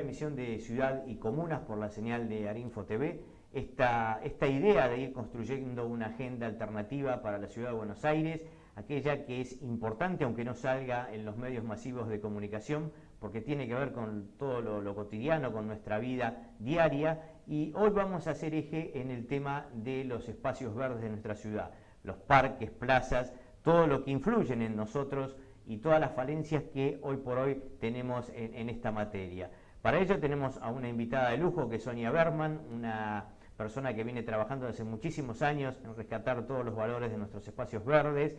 emisión de Ciudad y Comunas por la señal de Arinfo TV. Esta idea de ir construyendo una agenda alternativa para la Ciudad de Buenos Aires, aquella que es importante aunque no salga en los medios masivos de comunicación, porque tiene que ver con todo lo cotidiano, con nuestra vida diaria, y hoy vamos a hacer eje en el tema de los espacios verdes de nuestra ciudad, los parques, plazas, todo lo que influyen en nosotros y todas las falencias que hoy por hoy tenemos en esta materia. Para ello tenemos a una invitada de lujo que es Sonia Berman, una persona que viene trabajando desde muchísimos años en rescatar todos los valores de nuestros espacios verdes,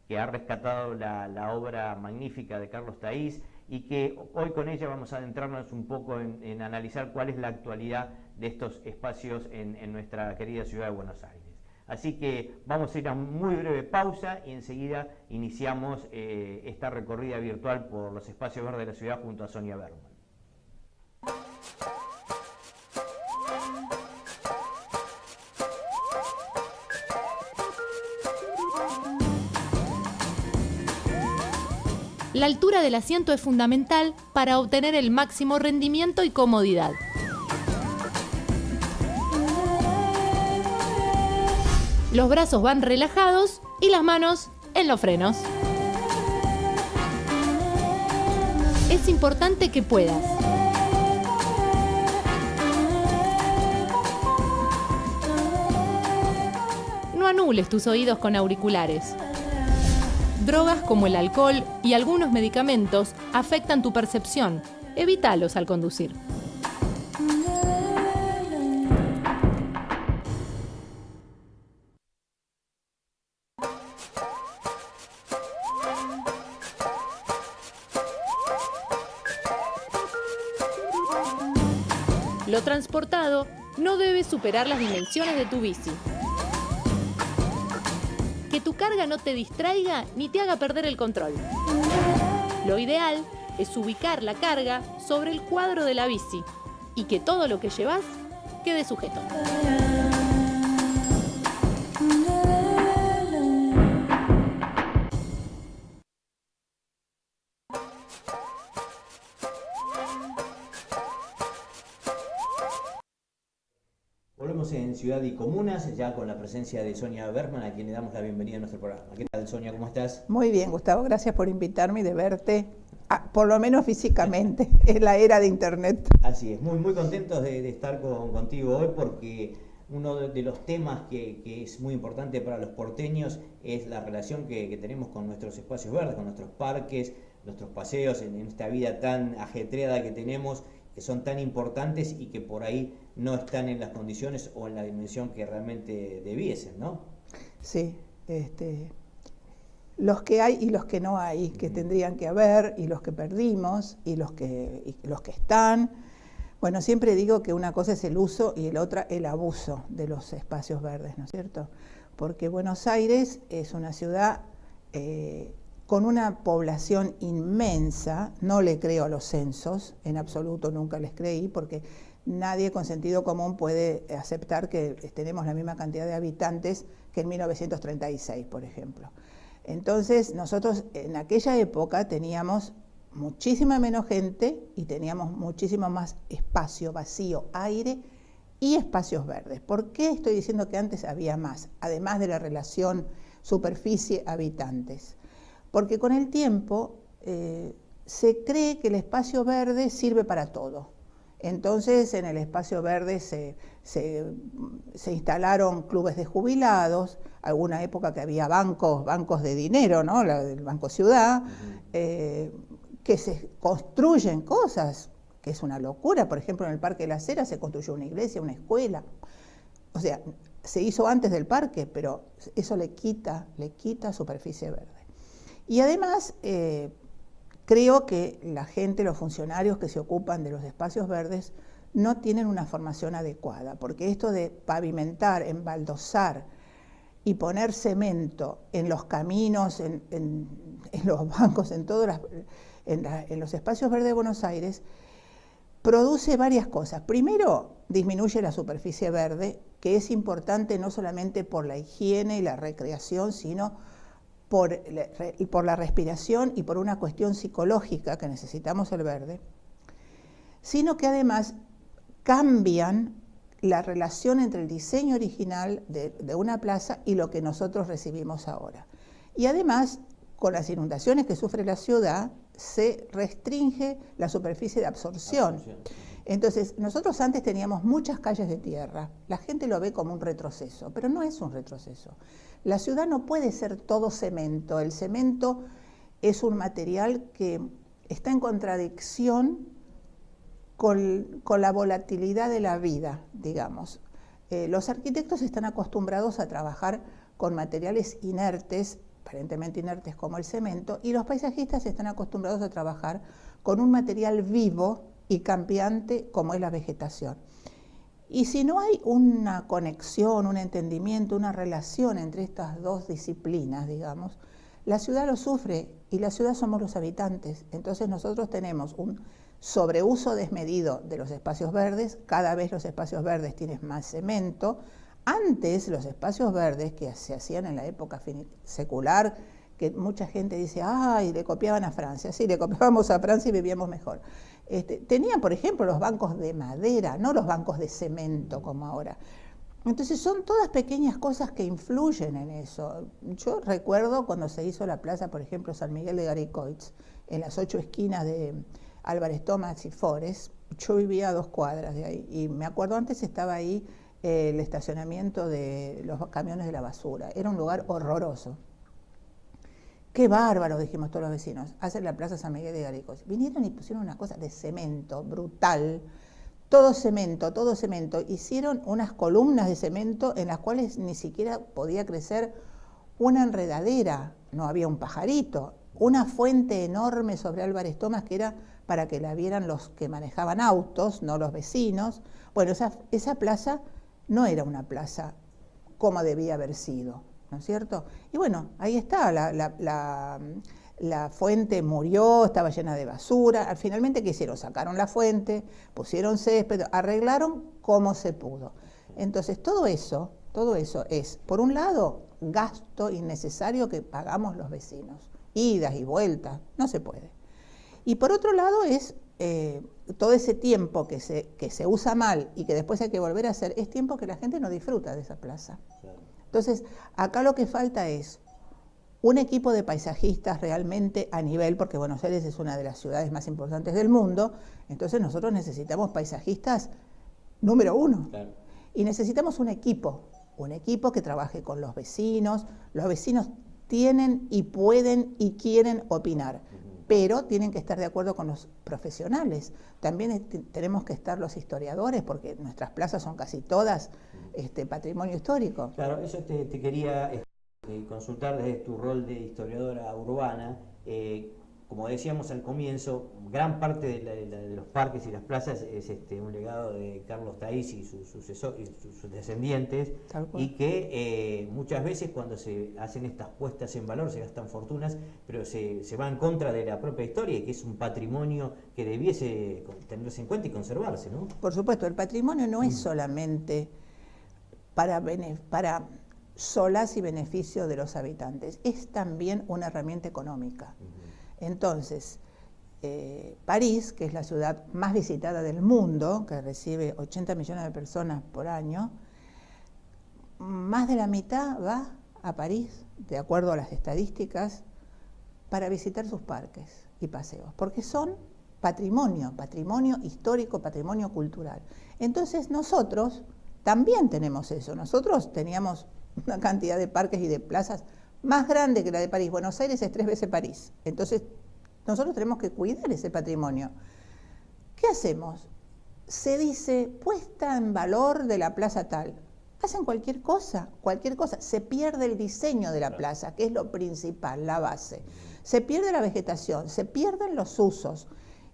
que ha rescatado la obra magnífica de Carlos Taís y que hoy con ella vamos a adentrarnos un poco en analizar cuál es la actualidad de estos espacios en nuestra querida ciudad de Buenos Aires. Así que vamos a ir a una muy breve pausa y enseguida iniciamos esta recorrida virtual por los espacios verdes de la ciudad junto a Sonia Berman. La altura del asiento es fundamental para obtener el máximo rendimiento y comodidad. Los brazos van relajados y las manos en los frenos. Es importante que puedas no anules tus oídos con auriculares. Drogas como el alcohol y algunos medicamentos afectan tu percepción. Evítalos al conducir. Lo transportado no debe superar las dimensiones de tu bici. Que tu carga no te distraiga ni te haga perder el control. Lo ideal es ubicar la carga sobre el cuadro de la bici y que todo lo que llevas quede sujeto. Volvemos en Ciudad y Comunas, ya con la presencia de Sonia Berman, a quien le damos la bienvenida a nuestro programa. ¿Qué tal, Sonia? ¿Cómo estás? Muy bien, Gustavo. Gracias por invitarme y de verte, por lo menos físicamente, en la era de Internet. Así es, muy contentos de estar contigo hoy porque uno de los temas que es muy importante para los porteños es la relación que tenemos con nuestros espacios verdes, con nuestros parques, nuestros paseos, en esta vida tan ajetreada que tenemos, que son tan importantes y que por ahí no están en las condiciones o en la dimensión que realmente debiesen, ¿no? Sí, los que hay y los que no hay, que tendrían que haber, y los que perdimos, y los que están. Bueno, siempre digo que una cosa es el uso y la otra el abuso de los espacios verdes, ¿no es cierto? Porque Buenos Aires es una ciudad con una población inmensa. No le creo a los censos, en absoluto nunca les creí, porque nadie con sentido común puede aceptar que tenemos la misma cantidad de habitantes que en 1936, por ejemplo. Entonces, nosotros en aquella época teníamos muchísima menos gente y teníamos muchísimo más espacio vacío, aire y espacios verdes. ¿Por qué estoy diciendo que antes había más, además de la relación superficie-habitantes? Porque con el tiempo se cree que el espacio verde sirve para todo. Entonces en el espacio verde se instalaron clubes de jubilados, alguna época que había bancos de dinero, ¿no? El Banco Ciudad, que se construyen cosas, que es una locura. Por ejemplo, en el Parque de la Heras se construyó una iglesia, una escuela. O sea, se hizo antes del parque, pero eso le quita superficie verde. Y además, creo que la gente, los funcionarios que se ocupan de los espacios verdes, no tienen una formación adecuada, porque esto de pavimentar, embaldosar y poner cemento en los caminos, en los bancos, en los espacios verdes de Buenos Aires, produce varias cosas. Primero, disminuye la superficie verde, que es importante no solamente por la higiene y la recreación, sino por la respiración y por una cuestión psicológica que necesitamos el verde. sino que además cambian la relación entre el diseño original de una plaza y lo que nosotros recibimos ahora. Y además, con las inundaciones que sufre la ciudad, se restringe la superficie de absorción. Entonces, nosotros antes teníamos muchas calles de tierra. La gente lo ve como un retroceso, pero no es un retroceso. La ciudad no puede ser todo cemento. El cemento es un material que está en contradicción con la volatilidad de la vida, digamos. Los arquitectos están acostumbrados a trabajar con materiales inertes, aparentemente inertes como el cemento, y los paisajistas están acostumbrados a trabajar con un material vivo y cambiante como es la vegetación. Y si no hay una conexión, un entendimiento, una relación entre estas dos disciplinas, digamos, la ciudad lo sufre y la ciudad somos los habitantes. Entonces nosotros tenemos un sobreuso desmedido de los espacios verdes, cada vez los espacios verdes tienen más cemento. Antes los espacios verdes que se hacían en la época secular, que mucha gente dice, ay, le copiaban a Francia. Sí, le copiábamos a Francia y vivíamos mejor. Tenían, por ejemplo, los bancos de madera, no los bancos de cemento como ahora. Entonces son todas pequeñas cosas que influyen en eso. Yo recuerdo cuando se hizo la plaza, por ejemplo, San Miguel de Garicoitz, en las 8 esquinas de Álvarez Tomás y Forest. Yo vivía a 2 cuadras de ahí y me acuerdo antes estaba ahí el estacionamiento de los camiones de la basura. Era un lugar horroroso. Qué bárbaro, dijimos todos los vecinos, hacen la plaza San Miguel de Garicoitz. Vinieron y pusieron una cosa de cemento brutal, todo cemento, todo cemento. Hicieron unas columnas de cemento en las cuales ni siquiera podía crecer una enredadera, no había un pajarito, una fuente enorme sobre Álvarez Tomás que era para que la vieran los que manejaban autos, no los vecinos. Bueno, esa plaza no era una plaza como debía haber sido, ¿no es cierto? Y bueno, ahí está, la fuente murió, estaba llena de basura. Finalmente, ¿qué hicieron? Sacaron la fuente, pusieron césped, arreglaron como se pudo. Entonces, todo eso es, por un lado, gasto innecesario que pagamos los vecinos, idas y vueltas, no se puede. Y por otro lado es todo ese tiempo que se usa mal y que después hay que volver a hacer, es tiempo que la gente no disfruta de esa plaza. Entonces, acá lo que falta es un equipo de paisajistas realmente a nivel, porque Buenos Aires es una de las ciudades más importantes del mundo, entonces nosotros necesitamos paisajistas número 1. Claro. Y necesitamos un equipo que trabaje con los vecinos. Los vecinos tienen y pueden y quieren opinar, pero tienen que estar de acuerdo con los profesionales. También tenemos que estar los historiadores, porque nuestras plazas son casi todas patrimonio histórico. Claro, eso te quería consultar desde tu rol de historiadora urbana. Como decíamos al comienzo, gran parte de los parques y las plazas es un legado de Carlos Taís y sus descendientes, y que muchas veces cuando se hacen estas puestas en valor se gastan fortunas, pero se va en contra de la propia historia, y que es un patrimonio que debiese tenerse en cuenta y conservarse, ¿no? Por supuesto, el patrimonio no es solamente para solaz y beneficio de los habitantes, es también una herramienta económica. Entonces, París, que es la ciudad más visitada del mundo, que recibe 80 millones de personas por año, más de la mitad va a París, de acuerdo a las estadísticas, para visitar sus parques y paseos, porque son patrimonio histórico, patrimonio cultural. Entonces nosotros también tenemos eso. Nosotros teníamos una cantidad de parques y de plazas más grande que la de París. Buenos Aires es 3 veces París. Entonces, nosotros tenemos que cuidar ese patrimonio. ¿Qué hacemos? Se dice, puesta en valor de la plaza tal. Hacen cualquier cosa. Se pierde el diseño de la plaza, que es lo principal, la base. Se pierde la vegetación, se pierden los usos.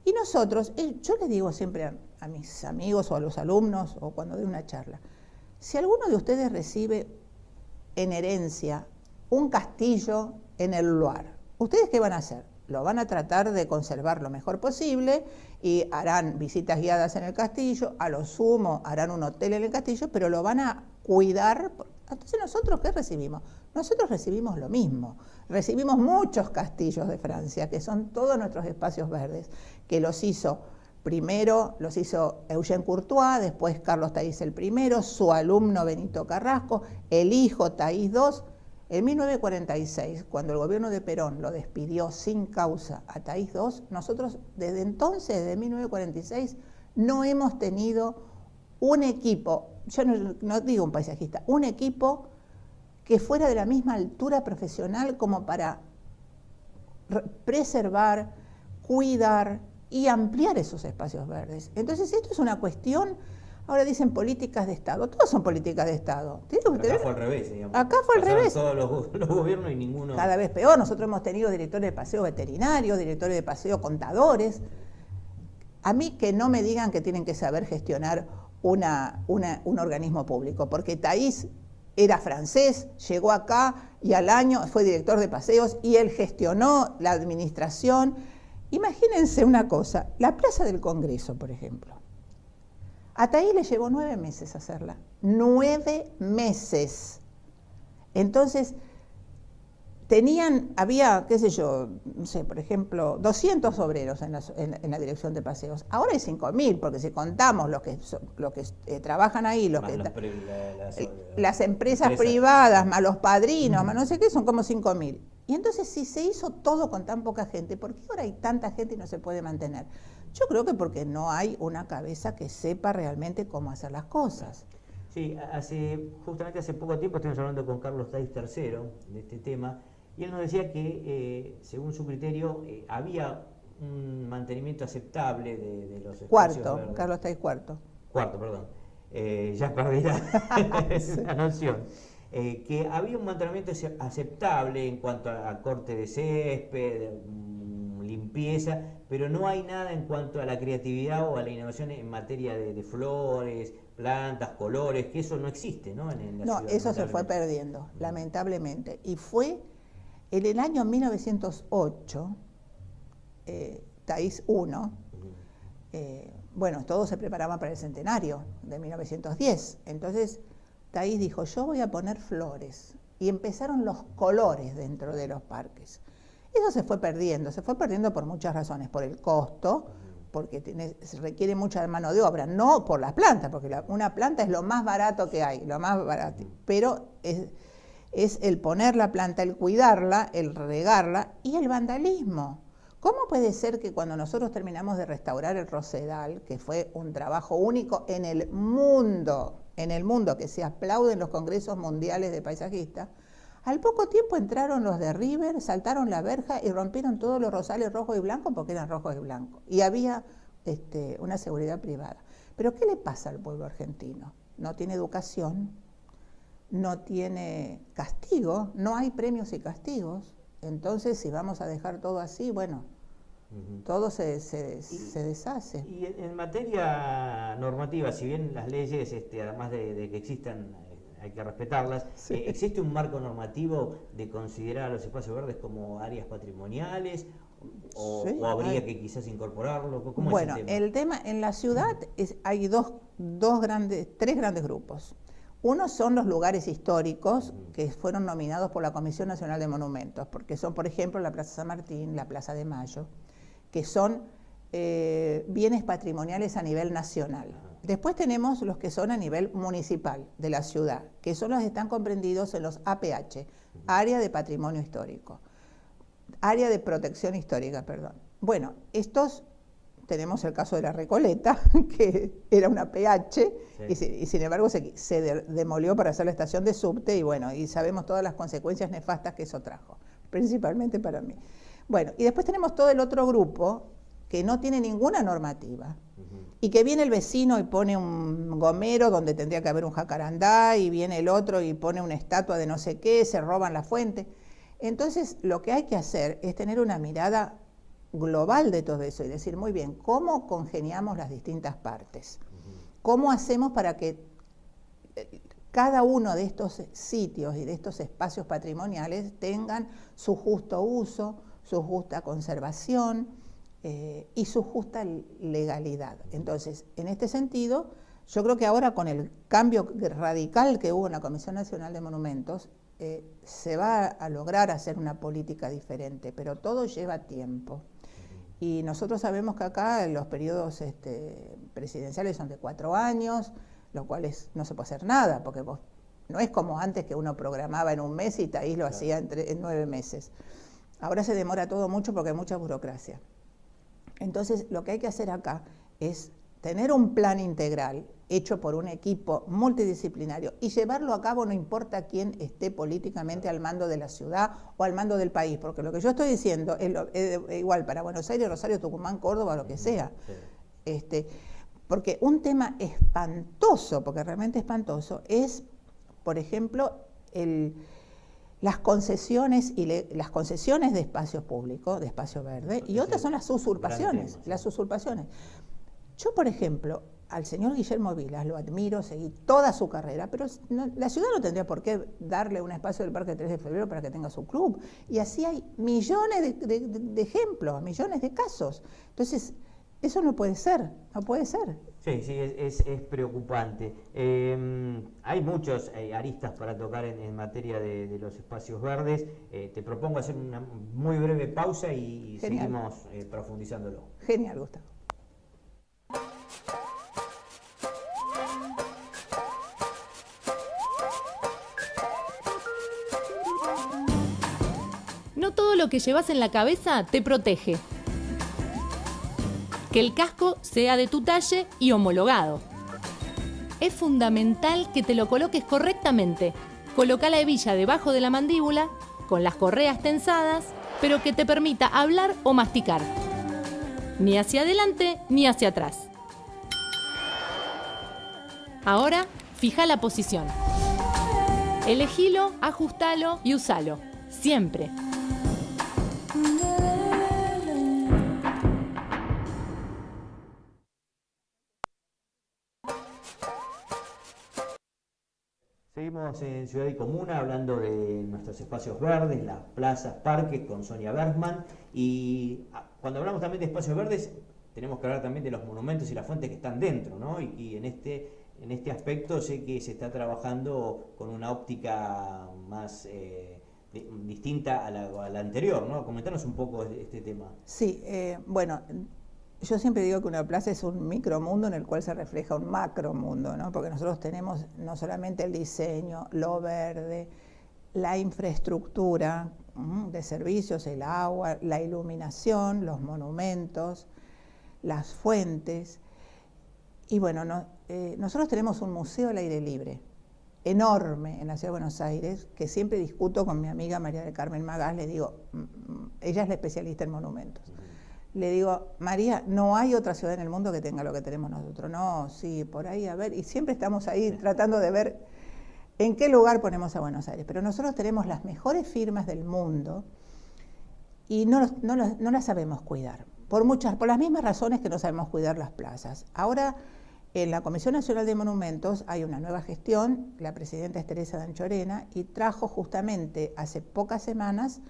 Y nosotros, yo les digo siempre a mis amigos o a los alumnos, o cuando doy una charla, si alguno de ustedes recibe en herencia un castillo en el Loire, ¿ustedes qué van a hacer? Lo van a tratar de conservar lo mejor posible y harán visitas guiadas en el castillo, a lo sumo harán un hotel en el castillo, pero lo van a cuidar. Entonces, ¿nosotros qué recibimos? Nosotros recibimos lo mismo. Recibimos muchos castillos de Francia, que son todos nuestros espacios verdes, que los hizo primero los hizo Eugène Courtois, después Carlos Thaís el primero, su alumno Benito Carrasco, el hijo Thaís II. En 1946, cuando el gobierno de Perón lo despidió sin causa a Thaís II, nosotros desde entonces, desde 1946, no hemos tenido un equipo, yo no digo un paisajista, un equipo que fuera de la misma altura profesional como para preservar, cuidar y ampliar esos espacios verdes. Entonces esto es una cuestión, ahora dicen políticas de Estado, todas son políticas de Estado. Acá fue al revés, digamos. Acá fue al revés. Todos los gobiernos y ninguno... Cada vez peor, nosotros hemos tenido directores de paseo veterinarios, directores de paseo contadores. A mí que no me digan que tienen que saber gestionar un organismo público, porque Thaís era francés, llegó acá y al año fue director de paseos y él gestionó la administración. Imagínense una cosa, la Plaza del Congreso, por ejemplo. A Thaís le llevó 9 meses hacerla, 9 meses. Entonces, había, qué sé yo, no sé, por ejemplo, 200 obreros en la dirección de paseos. Ahora hay 5.000, porque si contamos los que trabajan ahí, las empresas privadas, más los padrinos, más no sé qué, son como 5.000. Y entonces, si se hizo todo con tan poca gente, ¿por qué ahora hay tanta gente y no se puede mantener? Yo creo que porque no hay una cabeza que sepa realmente cómo hacer las cosas. Sí, justamente hace poco tiempo estuvimos hablando con Carlos Thaís III de este tema, y él nos decía que, según su criterio, había un mantenimiento aceptable de los espacios verdes. Carlos Thaís IV. Cuarto, perdón. Ya perdí la noción. Que había un mantenimiento aceptable en cuanto a corte de césped, limpieza, pero no hay nada en cuanto a la creatividad o a la innovación en materia de flores, plantas, colores, que eso no existe, ¿no? En la ciudad, eso se fue perdiendo, lamentablemente. Y fue en el año 1908, Thaís I, bueno, todo se preparaba para el centenario de 1910. Entonces, Thaís dijo, yo voy a poner flores. Y empezaron los colores dentro de los parques. Eso se fue perdiendo por muchas razones, por el costo, porque se requiere mucha mano de obra, no por las plantas, porque una planta es lo más barato que hay, lo más barato, pero es el poner la planta, el cuidarla, el regarla y el vandalismo. ¿Cómo puede ser que cuando nosotros terminamos de restaurar el Rosedal, que fue un trabajo único en el mundo, que se aplaude en los congresos mundiales de paisajistas, al poco tiempo entraron los de River, saltaron la verja y rompieron todos los rosales rojos y blancos porque eran rojos y blancos. Y había una seguridad privada. Pero ¿qué le pasa al pueblo argentino? No tiene educación, no tiene castigo, no hay premios y castigos. Entonces, si vamos a dejar todo así, bueno, todo se deshace. Y en materia normativa, si bien las leyes, además de que existan, hay que respetarlas, sí. ¿Existe un marco normativo de considerar a los espacios verdes como áreas patrimoniales? ¿O habría que quizás incorporarlo? ¿Cómo bueno, es el tema? En la ciudad hay tres grandes grupos. Uno son los lugares históricos que fueron nominados por la Comisión Nacional de Monumentos, porque son, por ejemplo, la Plaza San Martín, la Plaza de Mayo, que son bienes patrimoniales a nivel nacional. Después tenemos los que son a nivel municipal de la ciudad, que son los que están comprendidos en los APH, Área de Patrimonio Histórico, Área de Protección Histórica, perdón. Bueno, estos, tenemos el caso de la Recoleta, que era una PH, sí. y sin embargo se demolió para hacer la estación de subte, y bueno, y sabemos todas las consecuencias nefastas que eso trajo, principalmente para mí. Bueno, y después tenemos todo el otro grupo, que no tiene ninguna normativa, y que viene el vecino y pone un gomero donde tendría que haber un jacarandá, y viene el otro y pone una estatua de no sé qué, se roban la fuente. Entonces, lo que hay que hacer es tener una mirada global de todo eso y decir, muy bien, ¿cómo congeniamos las distintas partes? ¿Cómo hacemos para que cada uno de estos sitios y de estos espacios patrimoniales tengan su justo uso, su justa conservación y su justa legalidad? Entonces, en este sentido, yo creo que ahora con el cambio radical que hubo en la Comisión Nacional de Monumentos, se va a lograr hacer una política diferente, pero todo lleva tiempo. Y nosotros sabemos que acá los periodos presidenciales son de 4 años, lo cual no se puede hacer nada, porque no es como antes que uno programaba en un mes y Taís lo hacía en 9 meses. Ahora se demora todo mucho porque hay mucha burocracia. Entonces, lo que hay que hacer acá es tener un plan integral hecho por un equipo multidisciplinario y llevarlo a cabo no importa quién esté políticamente al mando de la ciudad o al mando del país, porque lo que yo estoy diciendo es igual para Buenos Aires, Rosario, Tucumán, Córdoba, lo que sea. Porque un tema espantoso, porque realmente espantoso, es, por ejemplo, las concesiones las concesiones de espacios públicos, de espacio verde, y otras son las usurpaciones. Yo, por ejemplo, al señor Guillermo Vilas lo admiro, seguí toda su carrera, pero la ciudad no tendría por qué darle un espacio del Parque 3 de Febrero para que tenga su club. Y así hay millones de ejemplos, millones de casos. Entonces, eso no puede ser, no puede ser. Sí, es preocupante. Hay muchos aristas para tocar en materia de los espacios verdes. Te propongo hacer una muy breve pausa y seguimos profundizándolo. Genial, Gustavo. No todo lo que llevas en la cabeza te protege. Que el casco sea de tu talle y homologado. Es fundamental que te lo coloques correctamente. Coloca la hebilla debajo de la mandíbula, con las correas tensadas, pero que te permita hablar o masticar. Ni hacia adelante ni hacia atrás. Ahora, fija la posición. Elegilo, ajustalo y usalo. Siempre. Seguimos en Ciudad y Comuna hablando de nuestros espacios verdes, las plazas, parques, con Sonia Bergman. Y cuando hablamos también de espacios verdes, tenemos que hablar también de los monumentos y las fuentes que están dentro, ¿no? Y en este aspecto sé que se está trabajando con una óptica más distinta a la anterior, ¿no? Comentanos un poco este tema. Sí, bueno, yo siempre digo que una plaza es un micromundo en el cual se refleja un macromundo, ¿no? Porque nosotros tenemos no solamente el diseño, lo verde, la infraestructura de servicios, el agua, la iluminación, los monumentos, las fuentes. Y bueno, nosotros tenemos un museo al aire libre, enorme en la Ciudad de Buenos Aires, que siempre discuto con mi amiga María del Carmen Magás, le digo, ella es la especialista en monumentos. Le digo, María, no hay otra ciudad en el mundo que tenga lo que tenemos nosotros. No, sí, por ahí, a ver, y siempre estamos ahí tratando de ver en qué lugar ponemos a Buenos Aires. Pero nosotros tenemos las mejores firmas del mundo y no las sabemos cuidar. Por las mismas razones que no sabemos cuidar las plazas. Ahora, en la Comisión Nacional de Monumentos hay una nueva gestión, la presidenta es Teresa Danchorena, y trajo justamente hace pocas semanas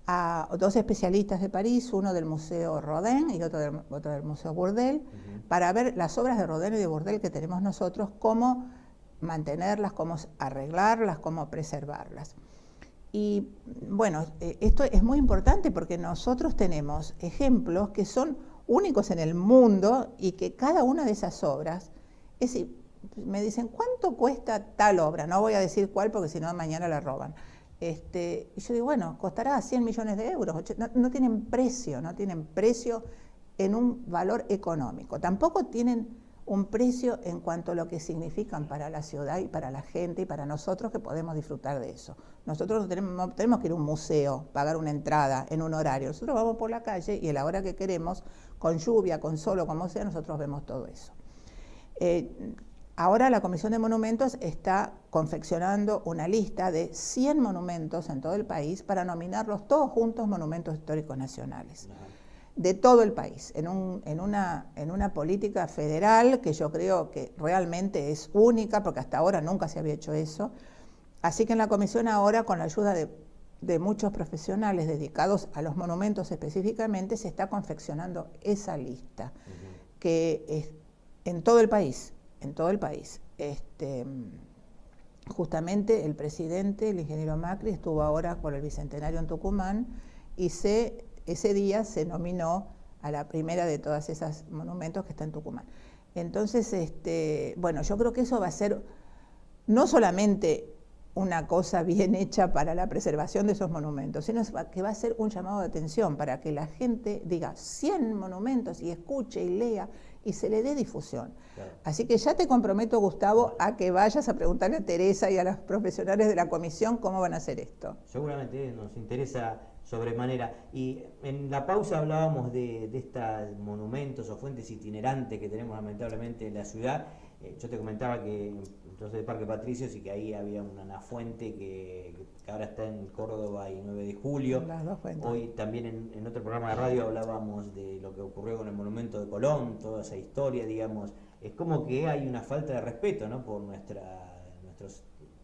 a 2 especialistas de París, uno del Museo Rodin y otro del Museo Bourdelle, para ver las obras de Rodin y de Bourdelle que tenemos nosotros, cómo mantenerlas, cómo arreglarlas, cómo preservarlas. Y bueno, esto es muy importante porque nosotros tenemos ejemplos que son únicos en el mundo y que cada una de esas obras, me dicen, ¿cuánto cuesta tal obra? No voy a decir cuál porque si no mañana la roban. Y yo digo, bueno, costará 100 millones de euros, no tienen precio en un valor económico, tampoco tienen un precio en cuanto a lo que significan para la ciudad y para la gente y para nosotros que podemos disfrutar de eso. Nosotros no tenemos que ir a un museo, pagar una entrada en un horario, nosotros vamos por la calle y a la hora que queremos, con lluvia, con sol o como sea, nosotros vemos todo eso. Ahora la Comisión de Monumentos está confeccionando una lista de 100 monumentos en todo el país para nominarlos todos juntos monumentos históricos nacionales. De todo el país, en una política federal que yo creo que realmente es única, porque hasta ahora nunca se había hecho eso. Así que en la Comisión ahora, con la ayuda de muchos profesionales dedicados a los monumentos específicamente, se está confeccionando esa lista, que es en todo el país. Justamente el presidente, el ingeniero Macri, estuvo ahora por el Bicentenario en Tucumán y ese día se nominó a la primera de todas esas monumentos que está en Tucumán. Entonces, bueno, yo creo que eso va a ser no solamente una cosa bien hecha para la preservación de esos monumentos, sino que va a ser un llamado de atención para que la gente diga 100 monumentos y escuche y lea y se le dé difusión. Claro. Así que ya te comprometo, Gustavo, a que vayas a preguntarle a Teresa y a los profesionales de la comisión cómo van a hacer esto. Seguramente nos interesa sobremanera. Y en la pausa hablábamos de estos monumentos o fuentes itinerantes que tenemos lamentablemente en la ciudad. Yo te comentaba que yo soy de Parque Patricios y que ahí había una fuente que ahora está en Córdoba y 9 de julio. Las dos fuentes. Hoy también en otro programa de radio hablábamos de lo que ocurrió con el monumento de Colón, toda esa historia, digamos. Es como que hay una falta de respeto, ¿no?, por nuestros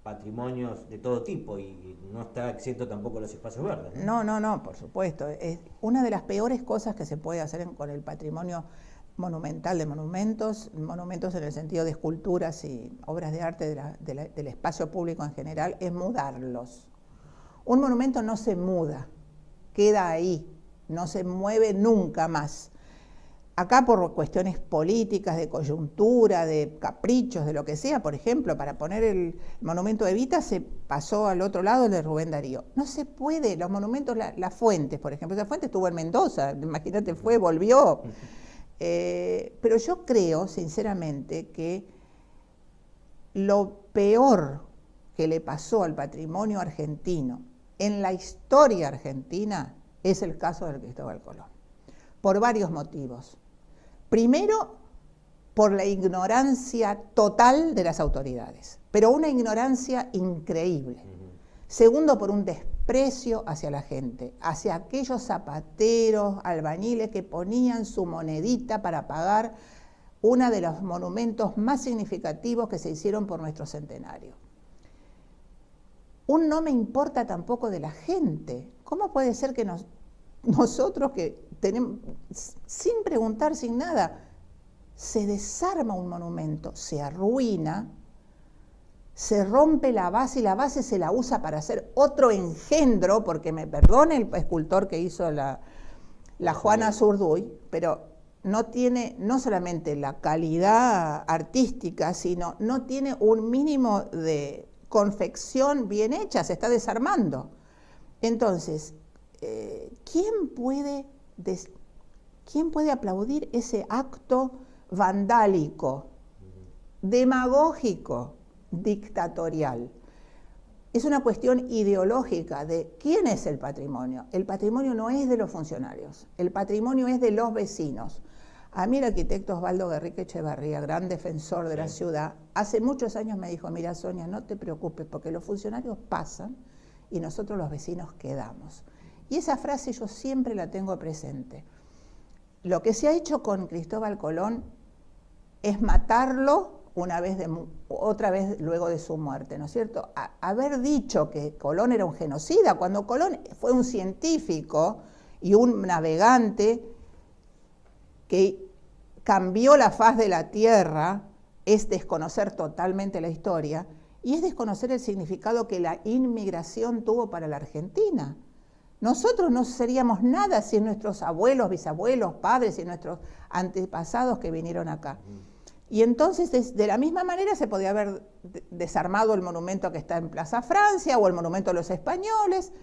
patrimonios de todo tipo, y no está exento tampoco los espacios verdes, ¿no? No, por supuesto. Es una de las peores cosas que se puede hacer con el patrimonio monumental de monumentos en el sentido de esculturas y obras de arte del espacio público en general, es mudarlos. Un monumento no se muda, queda ahí, no se mueve nunca más. Acá por cuestiones políticas, de coyuntura, de caprichos, de lo que sea, por ejemplo, para poner el monumento de Evita se pasó al otro lado el de Rubén Darío. No se puede, los monumentos, las fuentes, por ejemplo, esa fuente estuvo en Mendoza, imagínate, fue, volvió. Pero yo creo, sinceramente, que lo peor que le pasó al patrimonio argentino en la historia argentina es el caso del Cristóbal Colón, por varios motivos. Primero, por la ignorancia total de las autoridades, pero una ignorancia increíble. Segundo, por un desprecio hacia la gente, hacia aquellos zapateros, albañiles que ponían su monedita para pagar uno de los monumentos más significativos que se hicieron por nuestro centenario. Un no me importa tampoco de la gente. ¿Cómo puede ser que nosotros que tenemos, sin preguntar, sin nada, se desarma un monumento, se arruina, se rompe la base y la base se la usa para hacer otro engendro, porque me perdone el escultor que hizo la Juana Zurduy, pero no tiene no solamente la calidad artística, sino no tiene un mínimo de confección bien hecha, se está desarmando. Entonces, ¿quién puede aplaudir ese acto vandálico, demagógico, dictatorial? Es una cuestión ideológica de quién es el patrimonio. El patrimonio no es de los funcionarios, el patrimonio es de los vecinos. A mí el arquitecto Osvaldo Guerrique Echevarría, gran defensor de la ciudad, hace muchos años me dijo: mira, Sonia, no te preocupes porque los funcionarios pasan y nosotros los vecinos quedamos. Y esa frase yo siempre la tengo presente. Lo que se ha hecho con Cristóbal Colón es matarlo otra vez luego de su muerte, ¿no es cierto? Haber dicho que Colón era un genocida, cuando Colón fue un científico y un navegante que cambió la faz de la tierra, es desconocer totalmente la historia y es desconocer el significado que la inmigración tuvo para la Argentina. Nosotros no seríamos nada sin nuestros abuelos, bisabuelos, padres y nuestros antepasados que vinieron acá. Y entonces, de la misma manera, se podía haber desarmado el monumento que está en Plaza Francia o el monumento de los españoles,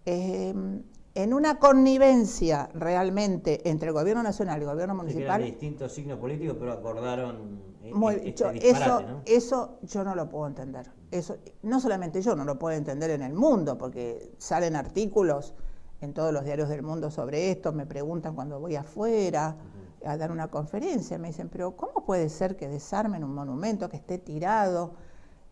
en una connivencia realmente entre el gobierno nacional y el gobierno municipal. Eran distintos signos políticos, pero acordaron disparate, ¿no? Eso yo no lo puedo entender. Eso, no solamente yo no lo puedo entender en el mundo, porque salen artículos en todos los diarios del mundo sobre esto, me preguntan cuando voy afuera a dar una conferencia, me dicen, pero ¿cómo puede ser que desarmen un monumento que esté tirado?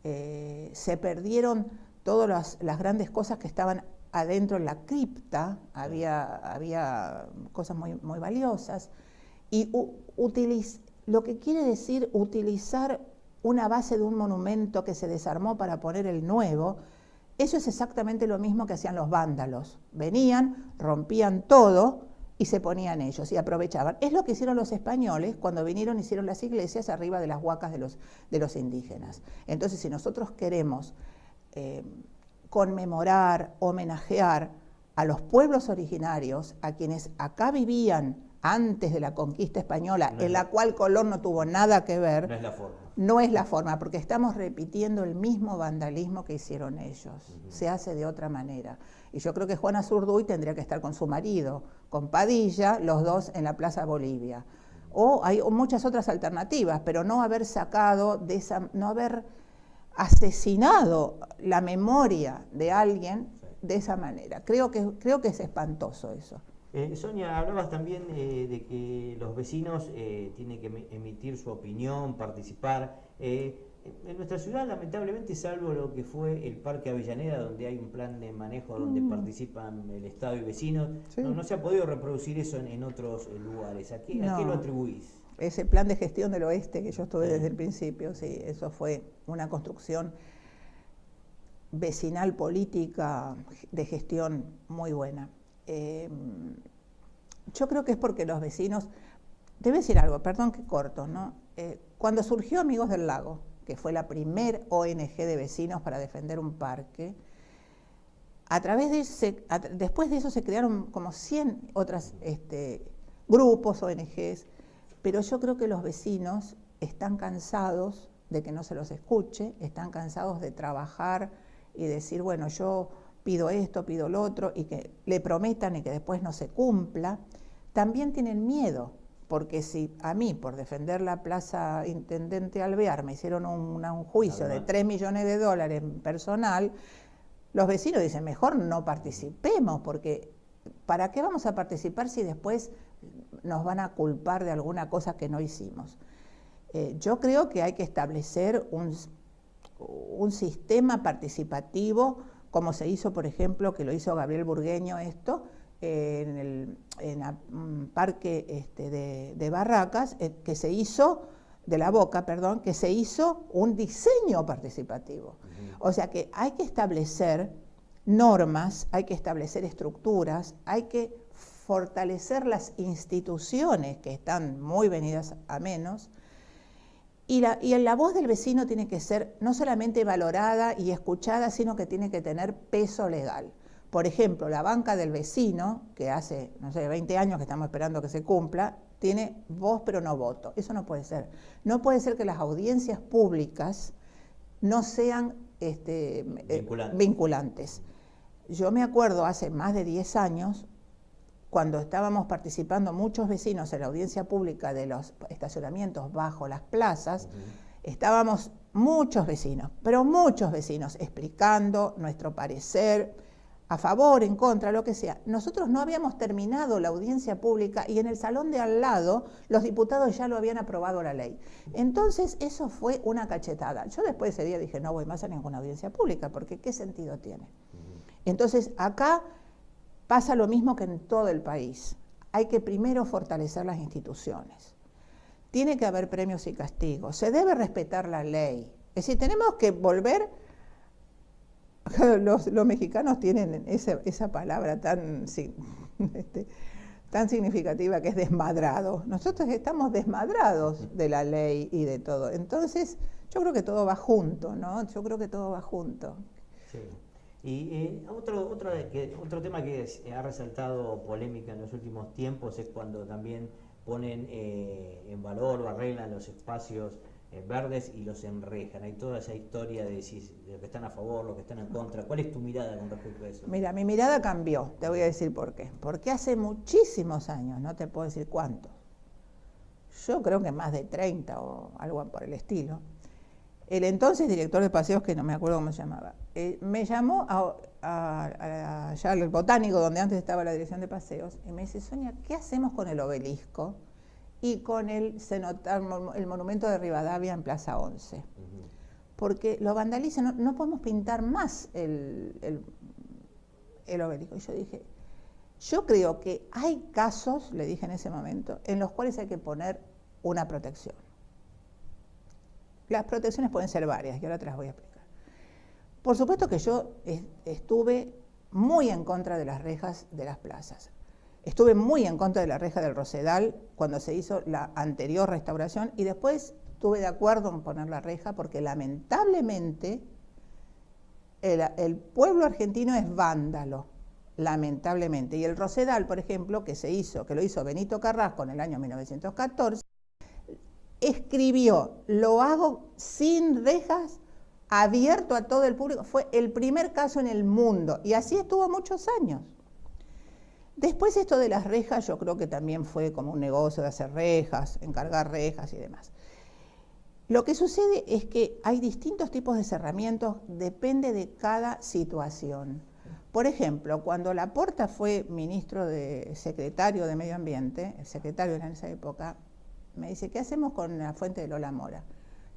Se perdieron todas las grandes cosas que estaban adentro en la cripta, había cosas muy, muy valiosas, y lo que quiere decir utilizar una base de un monumento que se desarmó para poner el nuevo, eso es exactamente lo mismo que hacían los vándalos. Venían, rompían todo y se ponían ellos y aprovechaban. Es lo que hicieron los españoles cuando vinieron y hicieron las iglesias arriba de las huacas de los indígenas. Entonces, si nosotros queremos conmemorar, homenajear a los pueblos originarios, a quienes acá vivían antes de la conquista española, en la cual Colón no tuvo nada que ver, no es la forma. No es la forma, porque estamos repitiendo el mismo vandalismo que hicieron ellos. Se hace de otra manera. Y yo creo que Juana Zurduy tendría que estar con su marido, con Padilla, los dos en la Plaza Bolivia. O hay muchas otras alternativas, pero no haber sacado de esa, no haber asesinado la memoria de alguien de esa manera. Creo que es espantoso eso. Sonia, hablabas también de que los vecinos tienen que emitir su opinión, participar. En nuestra ciudad, lamentablemente, salvo lo que fue el Parque Avellaneda, donde hay un plan de manejo donde participan el Estado y vecinos, sí. no se ha podido reproducir eso en otros lugares. ¿A qué lo atribuís? Ese plan de gestión del oeste que yo estuve desde el principio, sí, eso fue una construcción vecinal política de gestión muy buena. Yo creo que es porque los vecinos, te voy a decir algo, perdón que corto, ¿no? Cuando surgió Amigos del Lago, que fue la primer ONG de vecinos para defender un parque, después de eso se crearon como 100 otros grupos, ONGs, pero yo creo que los vecinos están cansados de que no se los escuche, están cansados de trabajar y decir, bueno, yo pido esto, pido lo otro, y que le prometan y que después no se cumpla. También tienen miedo, porque si a mí, por defender la Plaza Intendente Alvear, me hicieron un juicio de $3 millones en personal, los vecinos dicen, mejor no participemos, porque ¿para qué vamos a participar si después nos van a culpar de alguna cosa que no hicimos? Yo creo que hay que establecer un sistema participativo, como se hizo, por ejemplo, que lo hizo Gabriel Burgueño en el parque de Barracas, que se hizo, de La Boca, perdón, que se hizo un diseño participativo. O sea que hay que establecer normas, hay que establecer estructuras, hay que fortalecer las instituciones que están muy venidas a menos, y la voz del vecino tiene que ser no solamente valorada y escuchada, sino que tiene que tener peso legal. Por ejemplo, la banca del vecino, que hace, no sé, 20 años que estamos esperando que se cumpla, tiene voz pero no voto. Eso no puede ser. No puede ser que las audiencias públicas no sean vinculantes. Yo me acuerdo hace más de 10 años, cuando estábamos participando muchos vecinos en la audiencia pública de los estacionamientos bajo las plazas, estábamos muchos vecinos, pero muchos vecinos explicando nuestro parecer, a favor, en contra, lo que sea. Nosotros no habíamos terminado la audiencia pública y en el salón de al lado los diputados ya lo habían aprobado la ley. Entonces eso fue una cachetada. Yo después de ese día dije, no voy más a ninguna audiencia pública, porque ¿qué sentido tiene? Entonces acá pasa lo mismo que en todo el país. Hay que primero fortalecer las instituciones. Tiene que haber premios y castigos. Se debe respetar la ley. Es decir, tenemos que volver... Los mexicanos tienen esa palabra tan significativa que es desmadrado. Nosotros estamos desmadrados de la ley y de todo. Entonces, yo creo que todo va junto, ¿no? Yo creo que todo va junto. Sí. Y otro tema que ha resaltado polémica en los últimos tiempos es cuando también ponen en valor o arreglan los espacios verdes y los enrejan. Hay toda esa historia de los que están a favor, los que están en contra. ¿Cuál es tu mirada con respecto a eso? Mira, mi mirada cambió, te voy a decir por qué. Porque hace muchísimos años, no te puedo decir cuántos, yo creo que más de 30 o algo por el estilo, el entonces director de paseos, que no me acuerdo cómo se llamaba, me llamó allá al botánico, donde antes estaba la dirección de paseos, y me dice, Sonia, ¿qué hacemos con el obelisco y con el monumento de Rivadavia en Plaza 11? Porque lo vandalizan, no podemos pintar más el obelisco. Y yo dije, yo creo que hay casos, le dije en ese momento, en los cuales hay que poner una protección. Las protecciones pueden ser varias, y ahora te las voy a explicar. Por supuesto que yo estuve muy en contra de las rejas de las plazas. Estuve muy en contra de la reja del Rosedal cuando se hizo la anterior restauración, y después estuve de acuerdo en poner la reja porque lamentablemente el pueblo argentino es vándalo. lamentablemente. Y el Rosedal, por ejemplo, que lo hizo Benito Carrasco en el año 1914, escribió: lo hago sin rejas, abierto a todo el público. Fue el primer caso en el mundo y así estuvo muchos años. Después esto de las rejas yo creo que también fue como un negocio de hacer rejas, encargar rejas y demás. Lo que sucede es que hay distintos tipos de cerramientos, depende de cada situación. Por ejemplo, cuando Laporta fue secretario de Medio Ambiente, el secretario en esa época, me dice: ¿qué hacemos con la fuente de Lola Mora?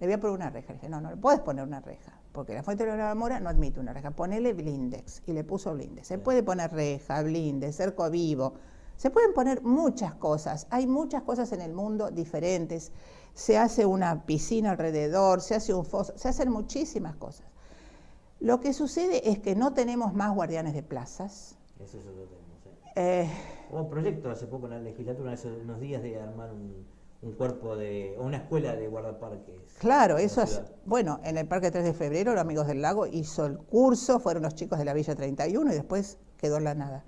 Le voy a poner una reja. Le dije: no, no le puedes poner una reja, porque la fuente de Lola Mora no admite una reja. Ponele blindex. Y le puso blindex. Se puede poner reja, blindex, cerco vivo. Se pueden poner muchas cosas. Hay muchas cosas en el mundo diferentes. Se hace una piscina alrededor, se hace un foso, se hacen muchísimas cosas. Lo que sucede es que no tenemos más guardianes de plazas. Eso es otro tema. Hubo un proyecto hace poco en la legislatura, hace unos días, de armar un cuerpo o una escuela de guardaparques. Claro, eso es. Bueno, en el Parque 3 de Febrero, los Amigos del Lago hizo el curso, fueron los chicos de la Villa 31 y después quedó en la nada.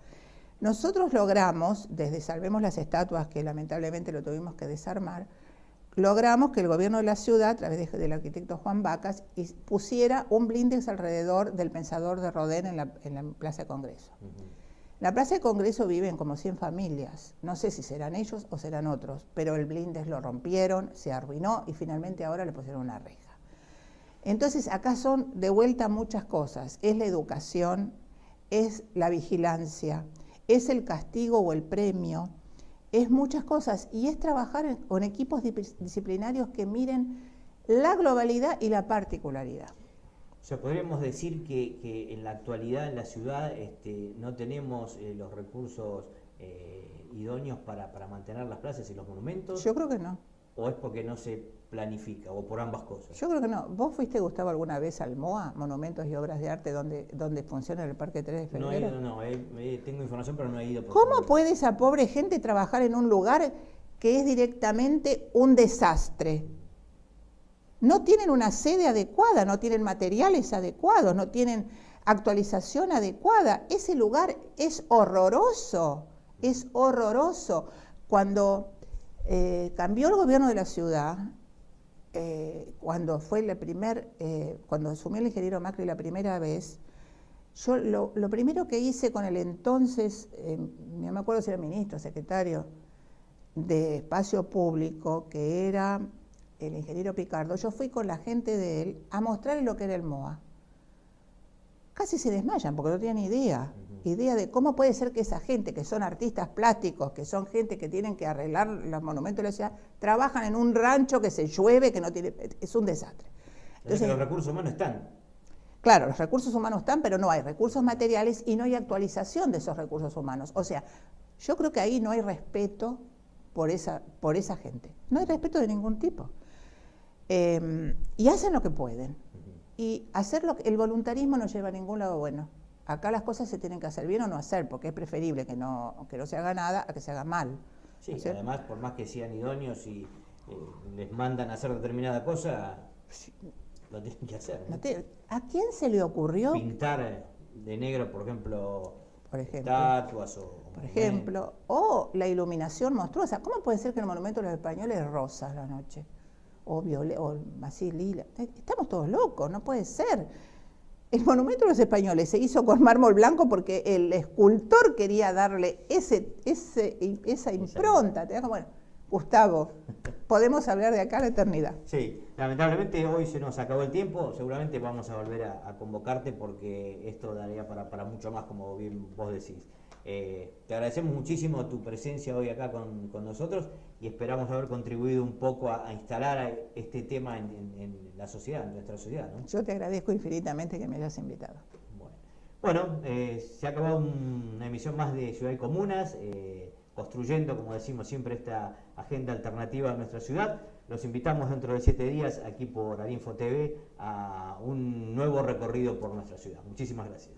Nosotros logramos, desde Salvemos las Estatuas, que lamentablemente lo tuvimos que desarmar, logramos que el gobierno de la ciudad, a través del arquitecto Juan Bacas, pusiera un blindex alrededor del Pensador de Rodin en la Plaza de Congreso. En la Plaza de Congreso viven como 100 familias, no sé si serán ellos o serán otros, pero el blindex lo rompieron, se arruinó y finalmente ahora le pusieron una reja. Entonces acá son de vuelta muchas cosas, es la educación, es la vigilancia, es el castigo o el premio, es muchas cosas y es trabajar con equipos disciplinarios que miren la globalidad y la particularidad. O sea, podríamos decir que en la actualidad en la ciudad no tenemos los recursos idóneos para mantener las plazas y los monumentos. Yo creo que no. ¿O es porque no se planifica, o por ambas cosas? Yo creo que no. ¿Vos fuiste, Gustavo, alguna vez al MOA, Monumentos y Obras de Arte, donde funciona el Parque 3 de Febrero? No, tengo información, pero no he ido. ¿Cómo puede esa pobre gente trabajar en un lugar que es directamente un desastre? No tienen una sede adecuada, no tienen materiales adecuados, no tienen actualización adecuada. Ese lugar es horroroso, es horroroso. Cuando cambió el gobierno de la ciudad, cuando asumió el ingeniero Macri la primera vez, yo lo primero que hice con el entonces, no me acuerdo si era ministro, secretario de Espacio Público, que era el ingeniero Picardo, yo fui con la gente de él a mostrarle lo que era el MOA. Casi se desmayan porque no tienen idea de cómo puede ser que esa gente, que son artistas plásticos, que son gente que tienen que arreglar los monumentos de la ciudad, trabajan en un rancho que se llueve, que no tiene, es un desastre. Entonces, los recursos humanos están. Claro, los recursos humanos están, pero no hay recursos materiales y no hay actualización de esos recursos humanos. O sea, yo creo que ahí no hay respeto por esa gente. No hay respeto de ningún tipo. Y hacen lo que pueden. Y el voluntarismo no lleva a ningún lado bueno. Acá las cosas se tienen que hacer bien o no hacer, porque es preferible que no se haga nada a que se haga mal. Sí, ¿no? Además, por más que sean idóneos y les mandan a hacer determinada cosa, lo tienen que hacer, ¿no? ¿A quién se le ocurrió? Pintar de negro, por ejemplo estatuas por ejemplo, o la iluminación monstruosa. ¿Cómo puede ser que el monumento de los españoles es rosa a la noche? O así lila. Estamos todos locos, no puede ser. El monumento de los españoles se hizo con mármol blanco porque el escultor quería darle esa impronta. Bueno, Gustavo, podemos hablar de acá a la eternidad. Sí, lamentablemente hoy se nos acabó el tiempo, seguramente vamos a volver a convocarte porque esto daría para mucho más, como bien vos decís. Te agradecemos muchísimo tu presencia hoy acá con nosotros y esperamos haber contribuido un poco a instalar este tema en la sociedad, en nuestra sociedad, ¿no? Yo te agradezco infinitamente que me hayas invitado. Bueno, se ha acabado una emisión más de Ciudad y Comunas, construyendo, como decimos siempre, esta agenda alternativa de nuestra ciudad. Los invitamos dentro de 7 días aquí por Arinfo TV a un nuevo recorrido por nuestra ciudad. Muchísimas gracias.